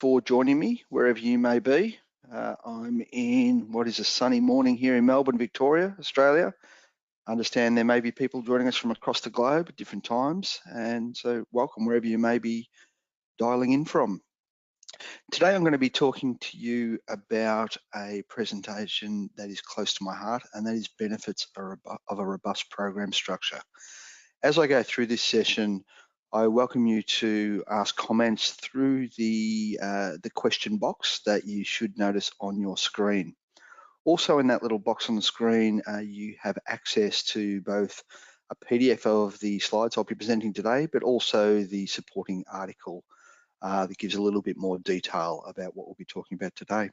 for joining me wherever you may be. I'm in what is a sunny morning here in Melbourne, Victoria, Australia. I understand there may be people joining us from across the globe at different times, and so welcome wherever you may be dialing in from. Today I'm going to be talking to you about a presentation that is close to my heart, and that is benefits of a robust program structure. As I go through this session, I welcome you to ask comments through the question box that you should notice on your screen. Also in that little box on the screen, you have access to both a PDF of the slides I'll be presenting today, but also the supporting article that gives a little bit more detail about what we'll be talking about today.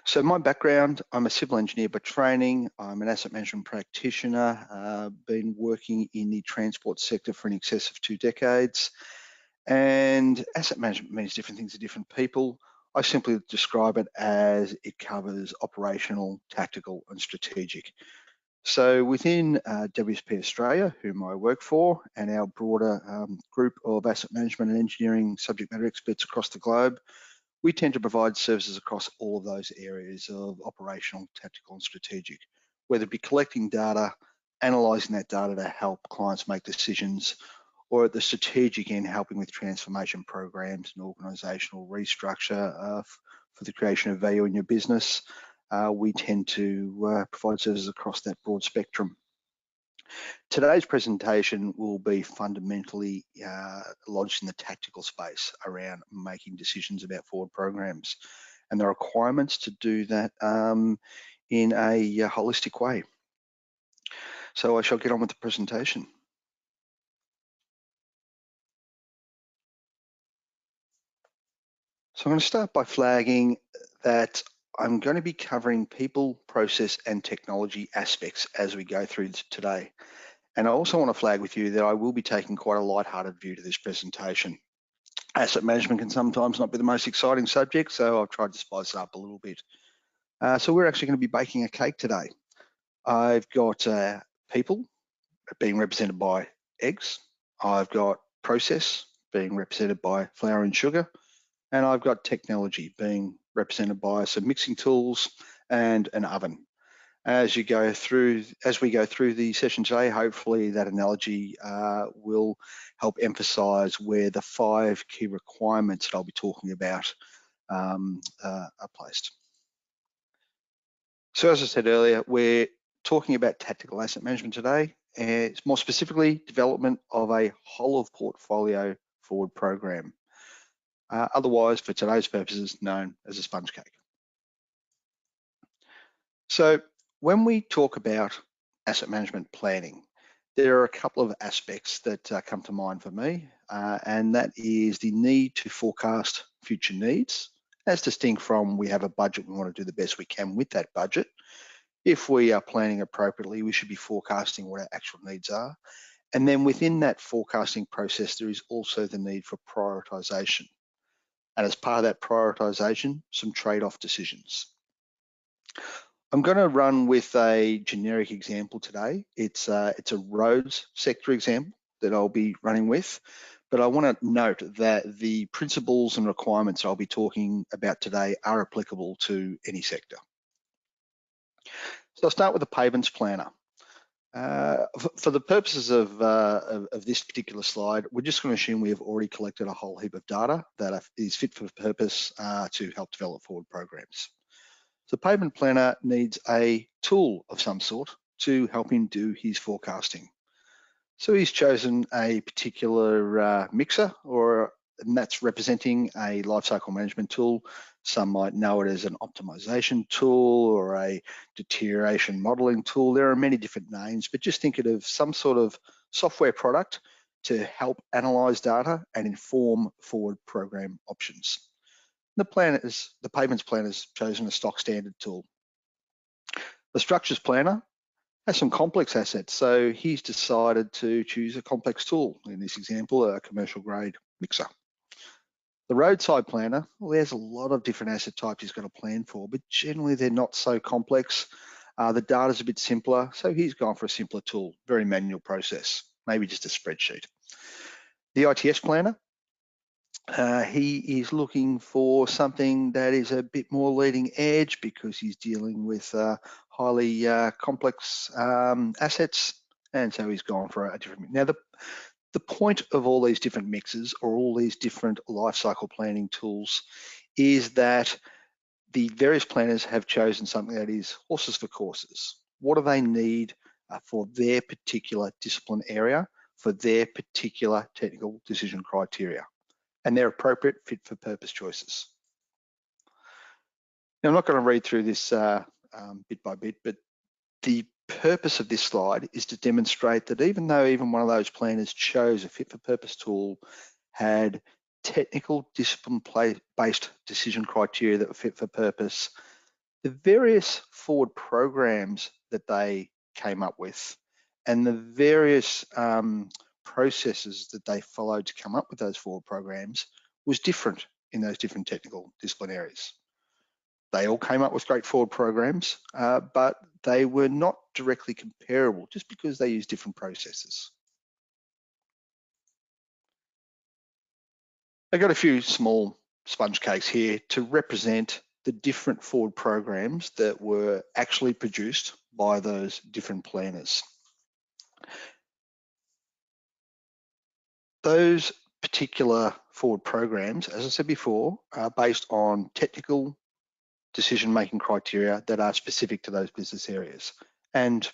So my background, I'm a civil engineer by training. I'm an asset management practitioner, been working in the transport sector for in excess of 2 decades. And asset management means different things to different people. I simply describe it as it covers operational, tactical, and strategic. So within WSP Australia, whom I work for, and our broader group of asset management and engineering subject matter experts across the globe, we tend to provide services across all of those areas of operational, tactical, and strategic, whether it be collecting data, analysing that data to help clients make decisions, or at the strategic end, helping with transformation programs and organisational restructure for the creation of value in your business. We tend to provide services across that broad spectrum. Today's presentation will be fundamentally lodged in the tactical space around making decisions about forward programs and the requirements to do that in a holistic way. So I shall get on with the presentation. So I'm going to start by flagging that I'm going to be covering people, process, and technology aspects as we go through today. And I also want to flag with you that I will be taking quite a light-hearted view to this presentation. Asset management can sometimes not be the most exciting subject, so I've tried to spice it up a little bit. So we're actually going to be baking a cake today. I've got people being represented by eggs. I've got process being represented by flour and sugar. And I've got technology being represented by some mixing tools and an oven. As we go through the session today, hopefully that analogy will help emphasise where the 5 key requirements that I'll be talking about are placed. So as I said earlier, we're talking about tactical asset management today, and it's more specifically development of a whole of portfolio forward program. Otherwise, for today's purposes, known as a sponge cake. So when we talk about asset management planning, there are a couple of aspects that come to mind for me, and that is the need to forecast future needs, as distinct from we have a budget, we want to do the best we can with that budget. If we are planning appropriately, we should be forecasting what our actual needs are. And then within that forecasting process, there is also the need for prioritisation. And as part of that prioritisation, some trade-off decisions. I'm going to run with a generic example today. It's a roads sector example that I'll be running with, but I want to note that the principles and requirements I'll be talking about today are applicable to any sector. So I'll start with the pavements planner. For the purposes of this particular slide, we're just going to assume we have already collected a whole heap of data that is fit for purpose to help develop forward programs. The pavement planner needs a tool of some sort to help him do his forecasting. So he's chosen a particular mixer, and that's representing a lifecycle management tool. Some might know it as an optimization tool or a deterioration modeling tool. There are many different names, but just think of some sort of software product to help analyze data and inform forward program options. The pavements planner has chosen a stock standard tool. The structures planner has some complex assets, so he's decided to choose a complex tool. In this example, a commercial grade mixer. The roadside planner, well, there's a lot of different asset types he's got to plan for, but generally they're not so complex. The data's a bit simpler, so he's gone for a simpler tool, very manual process, maybe just a spreadsheet. The ITS planner He is looking for something that is a bit more leading edge because he's dealing with highly complex assets, and so he's gone for a different. Now, the point of all these different mixes or all these different lifecycle planning tools is that the various planners have chosen something that is horses for courses. What do they need for their particular discipline area, for their particular technical decision criteria? And they're appropriate fit for purpose choices. Now, I'm not going to read through this bit by bit, but the purpose of this slide is to demonstrate that even though even one of those planners chose a fit for purpose tool, had technical discipline-based decision criteria that were fit for purpose, the various forward programs that they came up with and the various processes that they followed to come up with those forward programs was different in those different technical discipline areas. They all came up with great forward programs, but they were not directly comparable just because they used different processes. I've got a few small sponge cakes here to represent the different forward programs that were actually produced by those different planners. Those particular forward programs, as I said before, are based on technical decision-making criteria that are specific to those business areas. And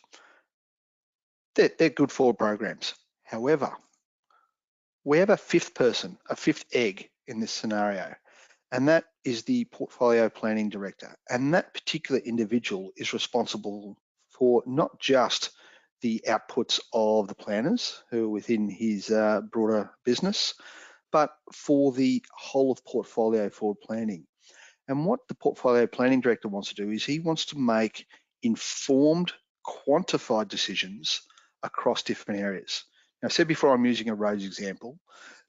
they're good forward programs. However, we have a fifth person, a fifth egg in this scenario, and that is the portfolio planning director. And that particular individual is responsible for not just the outputs of the planners who are within his broader business, but for the whole of portfolio forward planning. And what the portfolio planning director wants to do is he wants to make informed, quantified decisions across different areas. Now, I said before I'm using a roads example.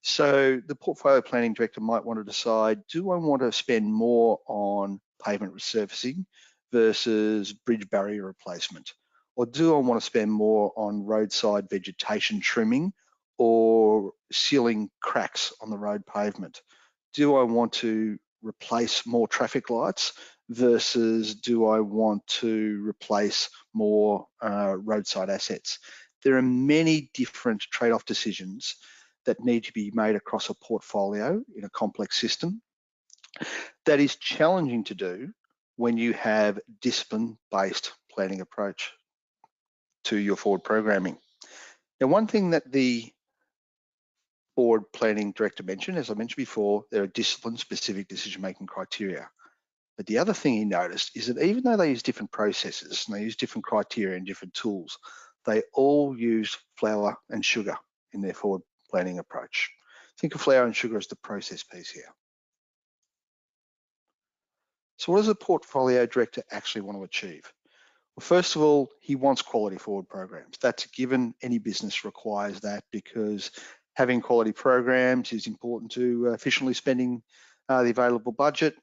So the portfolio planning director might want to decide, do I want to spend more on pavement resurfacing versus bridge barrier replacement? Or do I want to spend more on roadside vegetation trimming or sealing cracks on the road pavement? Do I want to replace more traffic lights versus do I want to replace more roadside assets? There are many different trade-off decisions that need to be made across a portfolio in a complex system. That is challenging to do when you have discipline-based planning approach to your forward programming. Now, one thing that the forward planning director mentioned, as I mentioned before, there are discipline-specific decision-making criteria. But the other thing he noticed is that even though they use different processes and they use different criteria and different tools, they all use flour and sugar in their forward planning approach. Think of flour and sugar as the process piece here. So what does a portfolio director actually want to achieve? Well, first of all, he wants quality forward programs. That's a given. Any business requires that because having quality programs is important to efficiently spending the available budget,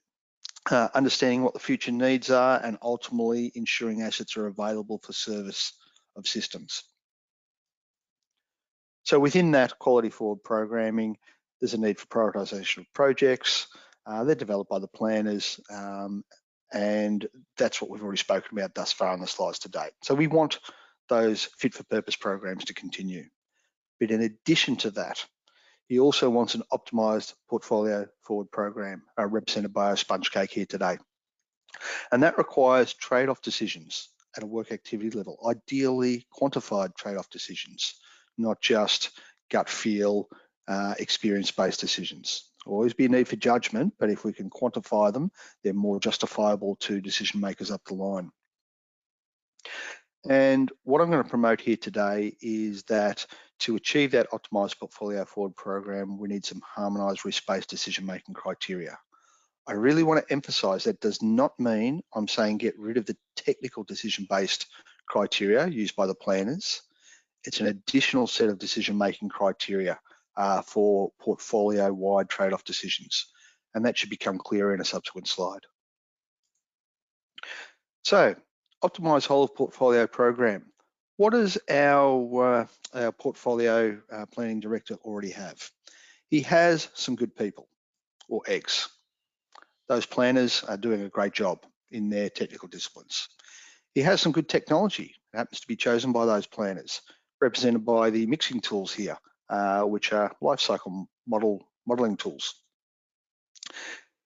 understanding what the future needs are, and ultimately ensuring assets are available for service of systems. So within that quality forward programming, there's a need for prioritisation of projects. They're developed by the planners, and that's what we've already spoken about thus far on the slides to date. So we want those fit for purpose programs to continue. But in addition to that, he also wants an optimised portfolio forward program, represented by a sponge cake here today. And that requires trade-off decisions at a work activity level, ideally quantified trade-off decisions, not just gut feel, experience-based decisions. There'll always be a need for judgment, but if we can quantify them, they're more justifiable to decision makers up the line. And what I'm going to promote here today is that to achieve that optimised portfolio forward program, we need some harmonised risk-based decision-making criteria. I really want to emphasise that does not mean I'm saying get rid of the technical decision-based criteria used by the planners. It's an additional set of decision-making criteria for portfolio-wide trade-off decisions, and that should become clearer in a subsequent slide. So, optimised whole of portfolio program. What does our portfolio planning director already have? He has some good people. or eggs. Those planners are doing a great job in their technical disciplines. He has some good technology. It happens to be chosen by those planners, represented by the mixing tools here, which are Lifecycle modelling tools.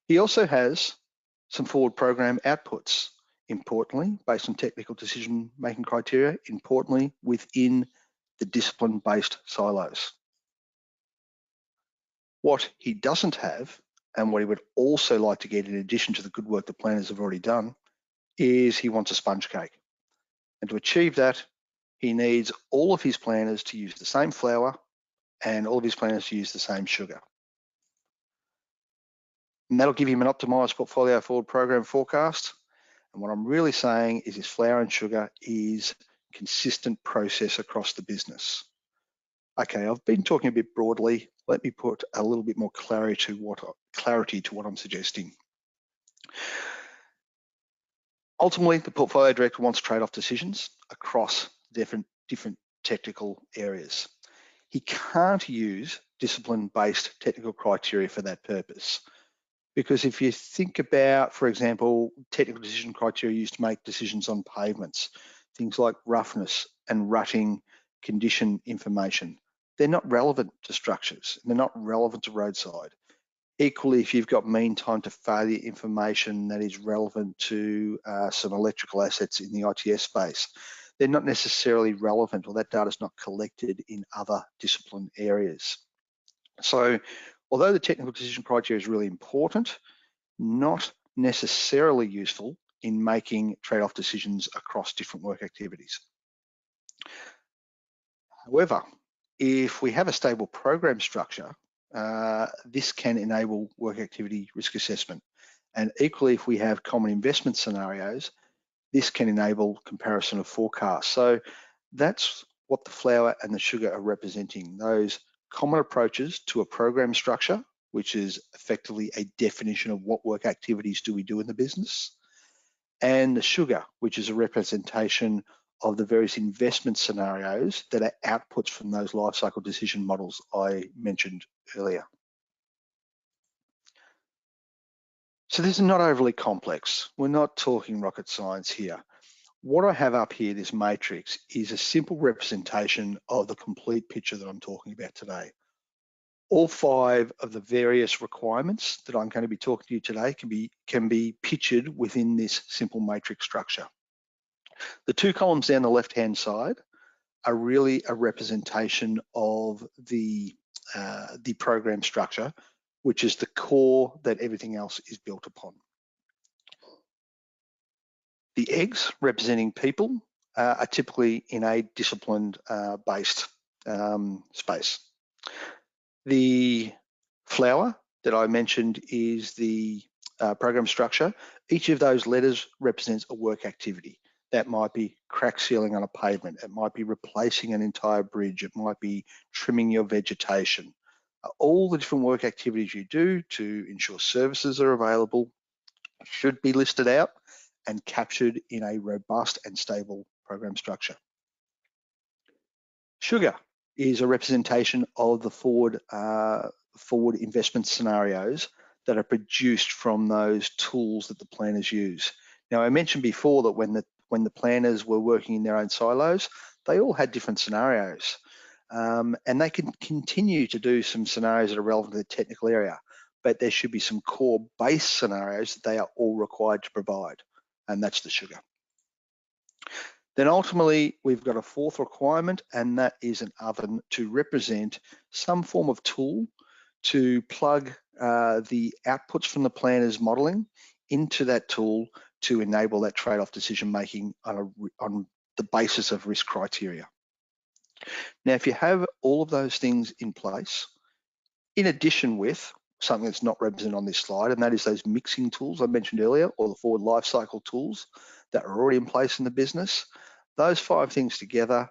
He also has some forward program outputs, importantly, based on technical decision-making criteria, importantly, within the discipline-based silos. What he doesn't have, and what he would also like to get in addition to the good work the planners have already done, is he wants a sponge cake. And to achieve that, he needs all of his planners to use the same flour and all of his planners to use the same sugar. And that'll give him an optimized portfolio forward program forecast. And what I'm really saying is his flour and sugar is consistent process across the business. Okay, I've been talking a bit broadly. Let me put a little bit more clarity to what I'm suggesting. Ultimately, the portfolio director wants trade-off decisions across different technical areas. He can't use discipline-based technical criteria for that purpose. Because if you think about, for example, technical decision criteria used to make decisions on pavements, things like roughness and rutting condition information, they're not relevant to structures. They're not relevant to roadside. Equally, if you've got mean time to failure information that is relevant to some electrical assets in the ITS space, they're not necessarily relevant, or that data is not collected in other discipline areas. So although the technical decision criteria is really important, not necessarily useful in making trade-off decisions across different work activities. However, if we have a stable program structure, this can enable work activity risk assessment. And equally, if we have common investment scenarios, this can enable comparison of forecasts. So that's what the flour and the sugar are representing, those common approaches to a program structure, which is effectively a definition of what work activities do we do in the business, and the sugar, which is a representation of the various investment scenarios that are outputs from those life cycle decision models I mentioned earlier. So this is not overly complex. We're not talking rocket science here. What I have up here, this matrix, is a simple representation of the complete picture that I'm talking about today. All 5 of the various requirements that I'm going to be talking to you today can be pictured within this simple matrix structure. The 2 columns down the left-hand side are really a representation of the program structure, which is the core that everything else is built upon. The eggs, representing people, are typically in a disciplined based space. The flour that I mentioned is the program structure. Each of those letters represents a work activity. That might be crack sealing on a pavement. It might be replacing an entire bridge. It might be trimming your vegetation. All the different work activities you do to ensure services are available should be listed out and captured in a robust and stable program structure. Sugar is a representation of the forward investment scenarios that are produced from those tools that the planners use. Now, I mentioned before that when the planners were working in their own silos, they all had different scenarios. And they can continue to do some scenarios that are relevant to the technical area, but there should be some core base scenarios that they are all required to provide, and that's the sugar. Then ultimately, we've got a 4th requirement, and that is an oven to represent some form of tool to plug the outputs from the planner's modeling into that tool to enable that trade-off decision-making on the basis of risk criteria. Now, if you have all of those things in place, in addition with something that's not represented on this slide, and that is those mixing tools I mentioned earlier, or the forward life cycle tools that are already in place in the business, those 5 things together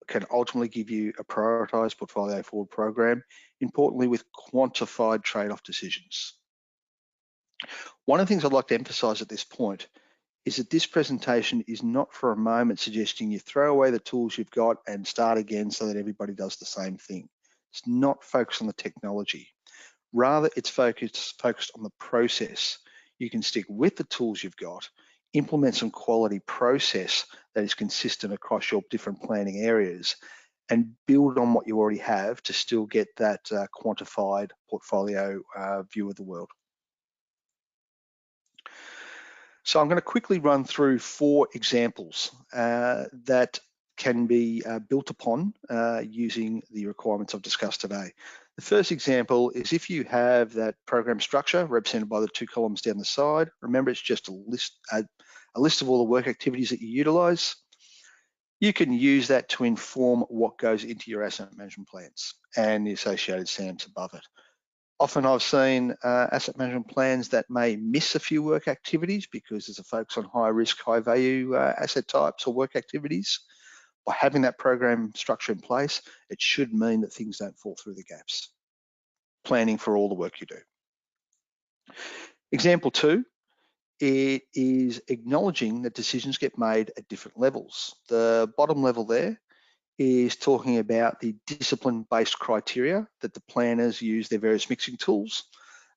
can ultimately give you a prioritized portfolio forward program, importantly with quantified trade-off decisions. One of the things I'd like to emphasize at this point is that this presentation is not for a moment suggesting you throw away the tools you've got and start again so that everybody does the same thing. It's not focused on the technology. Rather, it's focused on the process. You can stick with the tools you've got, implement some quality process that is consistent across your different planning areas, and build on what you already have to still get that quantified portfolio view of the world. So I'm going to quickly run through 4 examples that can be built upon using the requirements I've discussed today. The first example is if you have that program structure represented by the 2 columns down the side. Remember, it's just a list of all the work activities that you utilize. You can use that to inform what goes into your asset management plans and the associated SAMs above it. Often I've seen asset management plans that may miss a few work activities because there's a focus on high risk, high value asset types or work activities. By having that program structure in place, it should mean that things don't fall through the gaps. Planning for all the work you do. Example 2, it is acknowledging that decisions get made at different levels. The bottom level there is talking about the discipline-based criteria that the planners use their various mixing tools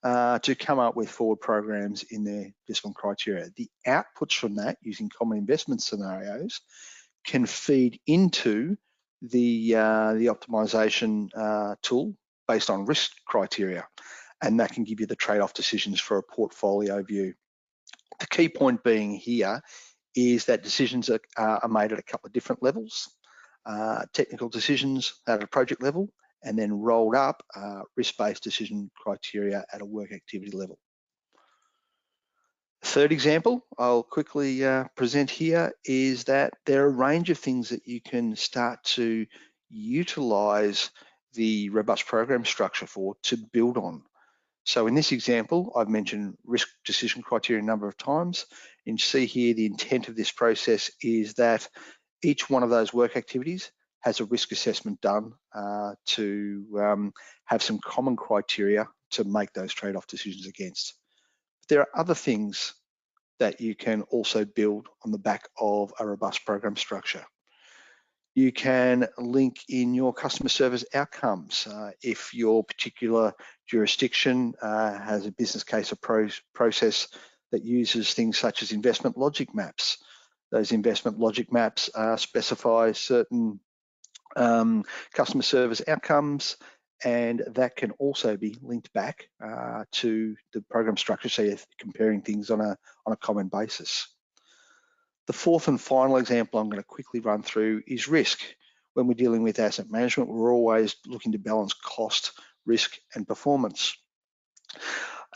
to come up with forward programs in their discipline criteria. The outputs from that using common investment scenarios can feed into the optimization tool based on risk criteria, and that can give you the trade-off decisions for a portfolio view. The key point being here is that decisions are made at a couple of different levels. Technical decisions at a project level, and then rolled up risk-based decision criteria at a work activity level. The third example I'll quickly present here is that there are a range of things that you can start to utilize the robust program structure for to build on. So in this example, I've mentioned risk decision criteria a number of times. And you see here the intent of this process is that each one of those work activities has a risk assessment done to have some common criteria to make those trade-off decisions against. There are other things that you can also build on the back of a robust program structure. You can link in your customer service outcomes. If your particular jurisdiction has a business case process that uses things such as investment logic maps. Those investment logic maps specify certain customer service outcomes, and that can also be linked back to the program structure, so you're comparing things on a common basis. The fourth and final example I'm going to quickly run through is risk. When we're dealing with asset management, we're always looking to balance cost, risk, and performance.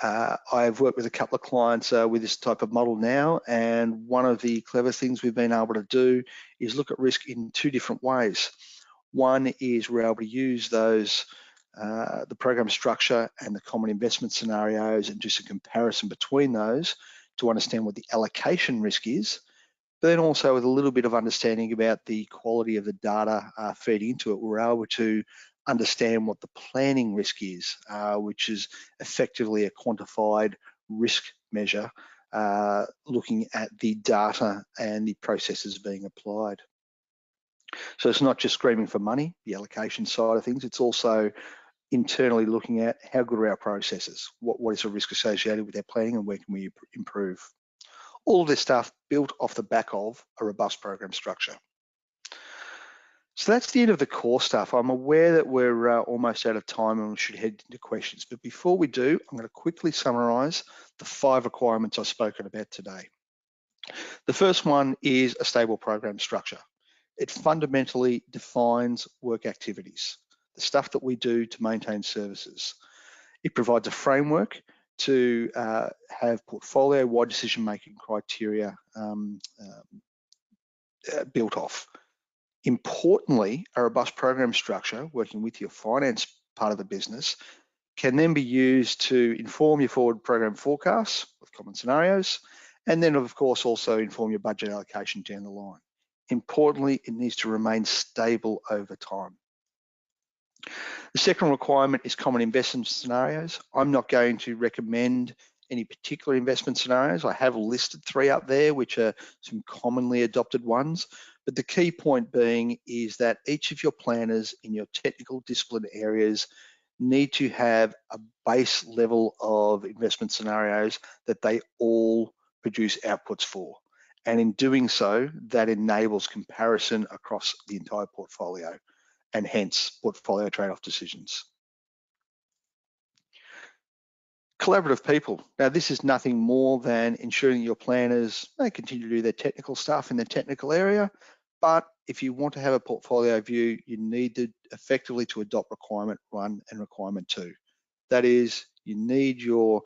I've worked with a couple of clients with this type of model now, and one of the clever things we've been able to do is look at risk in 2 different ways. One is we're able to use those, the program structure and the common investment scenarios and do some comparison between those to understand what the allocation risk is, but then also with a little bit of understanding about the quality of the data feeding into it, we're able to understand what the planning risk is, which is effectively a quantified risk measure, looking at the data and the processes being applied. So it's not just screaming for money, the allocation side of things, it's also internally looking at how good are our processes, what is the risk associated with our planning, and where can we improve. All of this stuff built off the back of a robust program structure. So that's the end of the core stuff. I'm aware that we're almost out of time and we should head into questions. But before we do, I'm going to quickly summarize the 5 requirements I've spoken about today. The first one is a stable program structure. It fundamentally defines work activities, the stuff that we do to maintain services. It provides a framework to have portfolio-wide decision-making criteria built off. Importantly, a robust program structure, working with your finance part of the business, can then be used to inform your forward program forecasts with common scenarios, and then of course also inform your budget allocation down the line. Importantly, it needs to remain stable over time. The second requirement is common investment scenarios. I'm not going to recommend any particular investment scenarios. I have listed 3 up there, which are some commonly adopted ones. But the key point being is that each of your planners in your technical discipline areas need to have a base level of investment scenarios that they all produce outputs for. And in doing so, that enables comparison across the entire portfolio and hence portfolio trade-off decisions. Collaborative people. Now, this is nothing more than ensuring your planners continue to do their technical stuff in the technical area, but if you want to have a portfolio view, you need to effectively to adopt requirement 1 and requirement 2. That is, you need your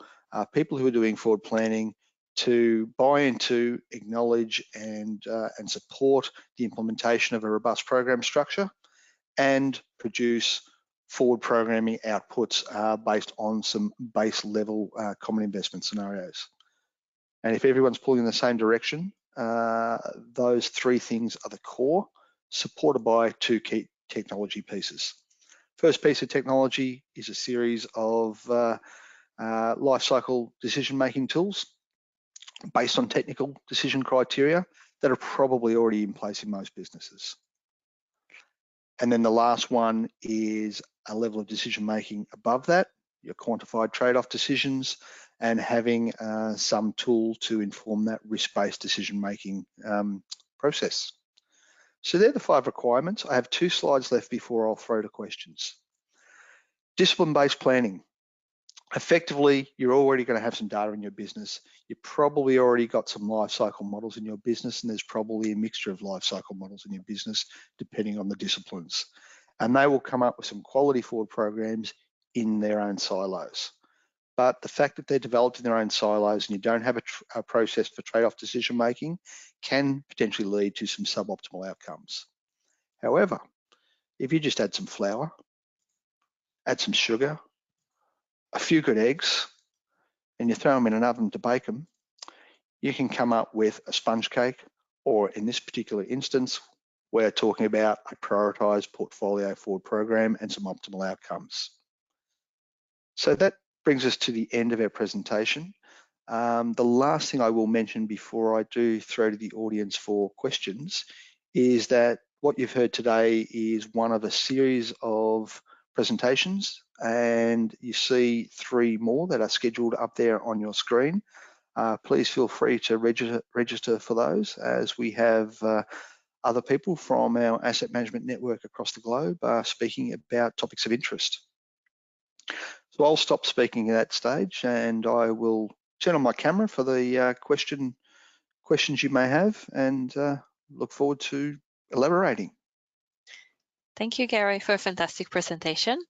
people who are doing forward planning to buy into, acknowledge, and support the implementation of a robust program structure and produce forward programming outputs based on some base level common investment scenarios. And if everyone's pulling in the same direction, those 3 things are the core, supported by 2 key technology pieces. First piece of technology is a series of lifecycle decision-making tools based on technical decision criteria that are probably already in place in most businesses. And then the last one is a level of decision-making above that, your quantified trade-off decisions, and having some tool to inform that risk-based decision-making process. So they're the 5 requirements. I have 2 slides left before I'll throw to questions. Discipline-based planning. Effectively, you're already going to have some data in your business. You've probably already got some life cycle models in your business, and there's probably a mixture of life cycle models in your business, depending on the disciplines. And they will come up with some quality forward programs in their own silos. But the fact that they're developed in their own silos and you don't have a process for trade-off decision-making can potentially lead to some suboptimal outcomes. However, if you just add some flour, add some sugar, a few good eggs, and you throw them in an oven to bake them, you can come up with a sponge cake, or in this particular instance, we're talking about a prioritized portfolio forward program and some optimal outcomes. So that brings us to the end of our presentation. The last thing I will mention before I do throw to the audience for questions is that what you've heard today is one of a series of presentations, and you see 3 more that are scheduled up there on your screen. Please feel free to register for those, as we have other people from our asset management network across the globe speaking about topics of interest. So I'll stop speaking at that stage, and I will turn on my camera for the questions you may have, and look forward to elaborating. Thank you, Gary, for a fantastic presentation.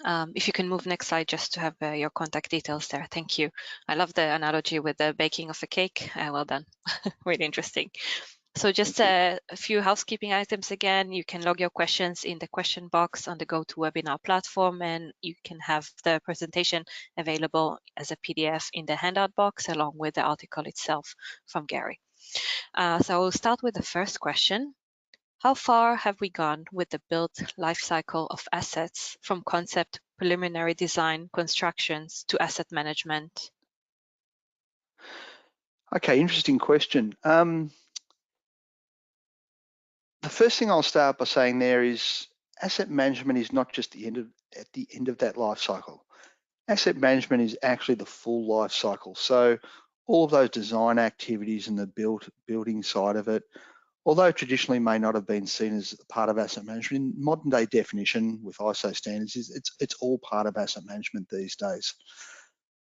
If you can move next slide just to have your contact details there. Thank you. I love the analogy with the baking of a cake. Well done. Really interesting. So just a few housekeeping items again. You can log your questions in the question box on the GoToWebinar platform, and you can have the presentation available as a PDF in the handout box along with the article itself from Gary. So we'll start with the first question. How far have we gone with the built life cycle of assets from concept, preliminary design, constructions to asset management? Okay, interesting question. The first thing I'll start by saying there is asset management is not just at the end of that life cycle. Asset management is actually the full life cycle. So all of those design activities and the building side of it, although traditionally may not have been seen as part of asset management, in modern day definition with ISO standards, it's all part of asset management these days.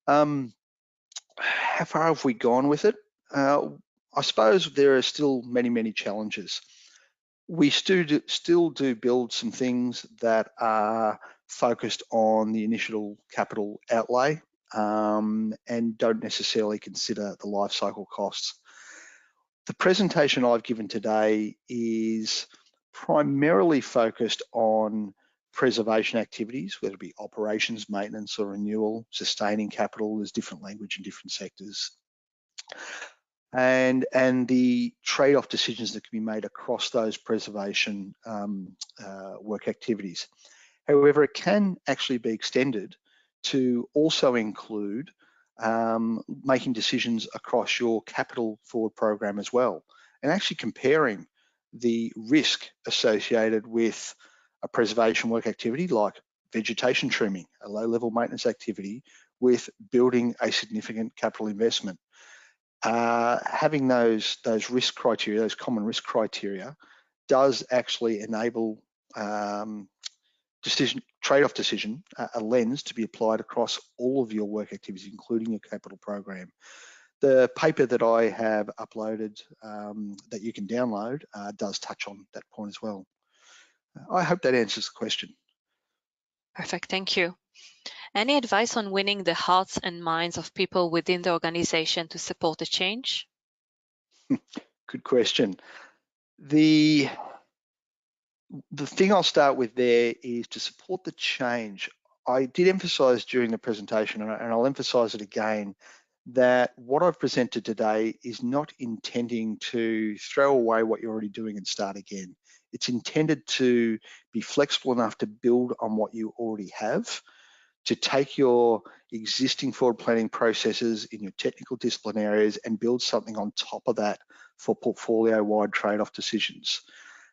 How far have we gone with it? I suppose there are still many challenges. We still do build some things that are focused on the initial capital outlay and don't necessarily consider the life cycle costs. The presentation I've given today is primarily focused on preservation activities, whether it be operations, maintenance, or renewal, sustaining capital. There's different language in different sectors. And the trade-off decisions that can be made across those preservation work activities. However, it can actually be extended to also include making decisions across your capital forward program as well, and actually comparing the risk associated with a preservation work activity like vegetation trimming, a low-level maintenance activity, with building a significant capital investment. Having those risk criteria, those common risk criteria, does actually enable trade-off decision, a lens to be applied across all of your work activities, including your capital program. The paper that I have uploaded that you can download does touch on that point as well. I hope that answers the question. Perfect, thank you. Any advice on winning the hearts and minds of people within the organization to support the change? Good question. The thing I'll start with there is to support the change. I did emphasize during the presentation, and I'll emphasize it again, that what I've presented today is not intending to throw away what you're already doing and start again. It's intended to be flexible enough to build on what you already have, to take your existing forward planning processes in your technical discipline areas and build something on top of that for portfolio-wide trade-off decisions.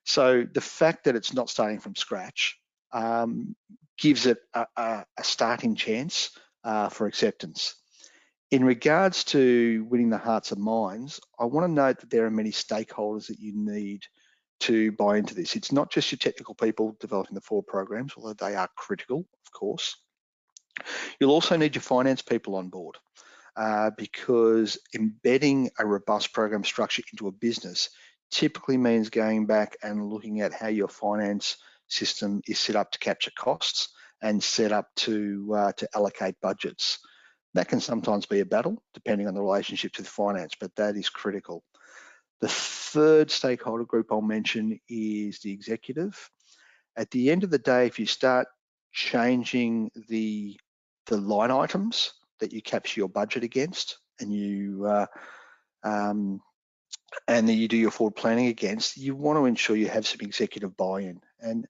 So the fact that it's not starting from scratch gives it a starting chance for acceptance. In regards to winning the hearts and minds, I want to note that there are many stakeholders that you need to buy into this. It's not just your technical people developing the forward programs, although they are critical, of course. You'll also need your finance people on board because embedding a robust program structure into a business typically means going back and looking at how your finance system is set up to capture costs and set up to allocate budgets. That can sometimes be a battle, depending on the relationship to the finance, but that is critical. The third stakeholder group I'll mention is the executive. At the end of the day, if you start changing the line items that you capture your budget against, and then you do your forward planning against, you want to ensure you have some executive buy-in, and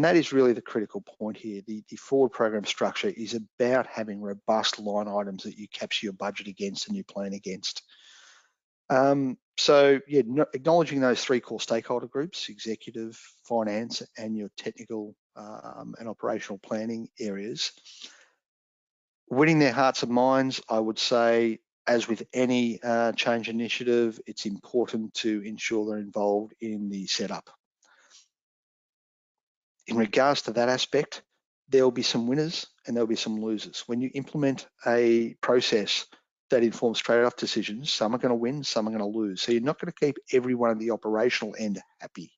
that is really the critical point here. The forward program structure is about having robust line items that you capture your budget against and you plan against. So yeah, acknowledging those three core stakeholder groups, executive, finance, and your technical and operational planning areas. Winning their hearts and minds, I would say, as with any change initiative, it's important to ensure they're involved in the setup. In regards to that aspect, there will be some winners and there'll be some losers. When you implement a process that informs trade-off decisions, some are going to win, some are going to lose. So you're not going to keep everyone at the operational end happy.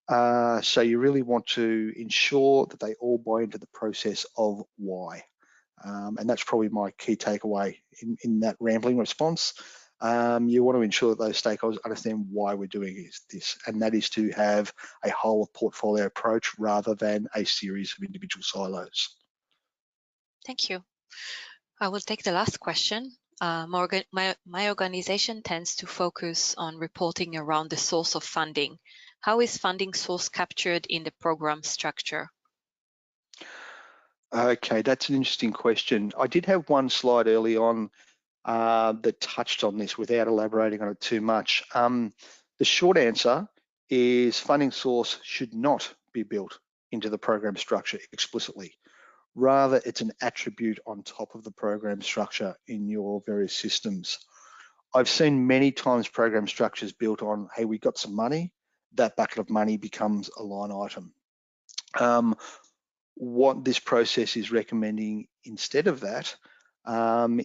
So you really want to ensure that they all buy into the process of why. And that's probably my key takeaway in that rambling response. You want to ensure that those stakeholders understand why we're doing this, and that is to have a whole of portfolio approach rather than a series of individual silos. Thank you. I will take the last question. My organization tends to focus on reporting around the source of funding. How is funding source captured in the program structure? Okay, that's an interesting question. I did have one slide early on that touched on this without elaborating on it too much. The short answer is funding source should not be built into the program structure explicitly. Rather, it's an attribute on top of the program structure in your various systems. I've seen many times program structures built on, hey, we got some money, that bucket of money becomes a line item. What this process is recommending instead of that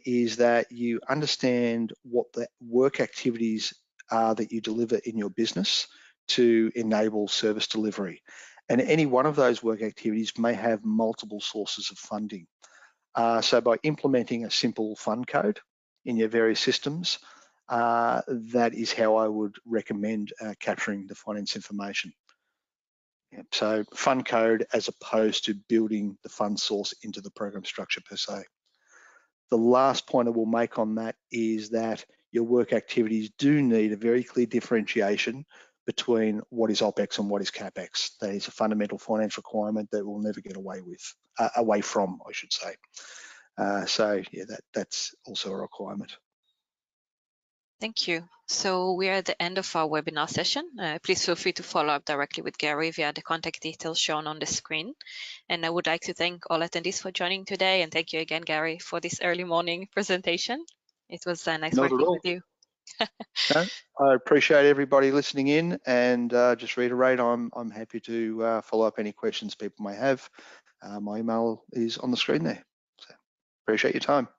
is that you understand what the work activities are that you deliver in your business to enable service delivery. And any one of those work activities may have multiple sources of funding. So by implementing a simple fund code in your various systems, that is how I would recommend capturing the finance information. So fund code as opposed to building the fund source into the program structure per se. The last point I will make on that is that your work activities do need a very clear differentiation between what is OPEX and what is CAPEX. That is a fundamental finance requirement that we'll never get away from, I should say. So yeah, that's also a requirement. Thank you. So we are at the end of our webinar session. Please feel free to follow up directly with Gary via the contact details shown on the screen. And I would like to thank all attendees for joining today. And thank you again, Gary, for this early morning presentation. It was nice Not at working all. with you. No, I appreciate everybody listening in, and just reiterate, I'm happy to follow up any questions people may have. My email is on the screen there. So appreciate your time.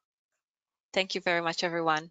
Thank you very much, everyone.